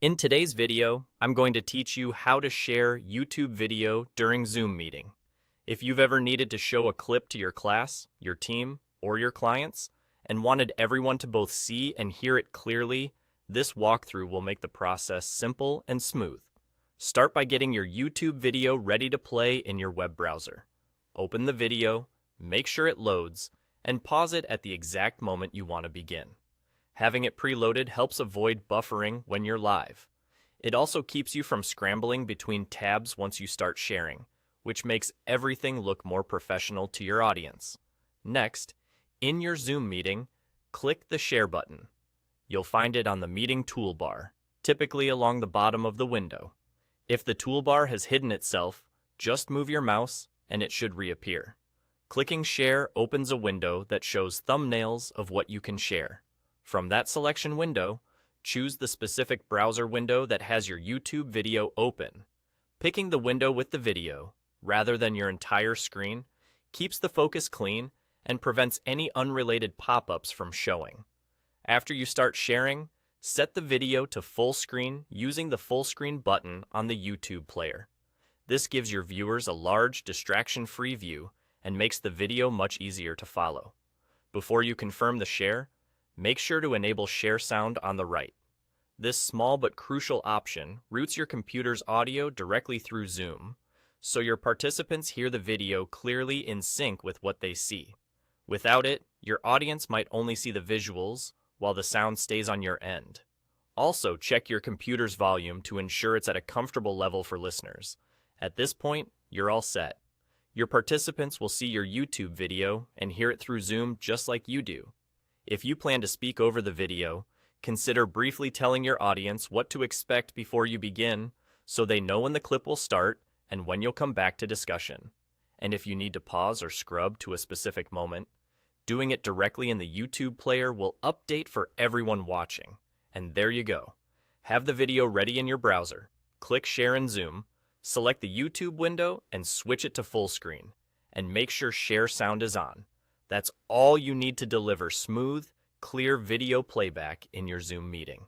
In today's video, I'm going to teach you how to share YouTube video during Zoom meeting. If you've ever needed to show a clip to your class, your team, or your clients, and wanted everyone to both see and hear it clearly, this walkthrough will make the process simple and smooth. Start by getting your YouTube video ready to play in your web browser. Open the video, make sure it loads, and pause it at the exact moment you want to begin. Having it preloaded helps avoid buffering when you're live. It also keeps you from scrambling between tabs once you start sharing, which makes everything look more professional to your audience. Next, in your Zoom meeting, click the Share button. You'll find it on the meeting toolbar, typically along the bottom of the window. If the toolbar has hidden itself, just move your mouse and it should reappear. Clicking Share opens a window that shows thumbnails of what you can share. From that selection window, choose the specific browser window that has your YouTube video open. Picking the window with the video, rather than your entire screen, keeps the focus clean and prevents any unrelated pop-ups from showing. After you start sharing, set the video to full screen using the full screen button on the YouTube player. This gives your viewers a large, distraction-free view and makes the video much easier to follow. Before you confirm the share, make sure to enable Share Sound on the right. This small but crucial option routes your computer's audio directly through Zoom, so your participants hear the video clearly in sync with what they see. Without it, your audience might only see the visuals while the sound stays on your end. Also, check your computer's volume to ensure it's at a comfortable level for listeners. At this point, you're all set. Your participants will see your YouTube video and hear it through Zoom just like you do. If you plan to speak over the video, consider briefly telling your audience what to expect before you begin so they know when the clip will start and when you'll come back to discussion. And if you need to pause or scrub to a specific moment, doing it directly in the YouTube player will update for everyone watching. And there you go. Have the video ready in your browser. Click Share in Zoom, select the YouTube window and switch it to full screen. And make sure Share Sound is on. That's all you need to deliver smooth, clear video playback in your Zoom meeting.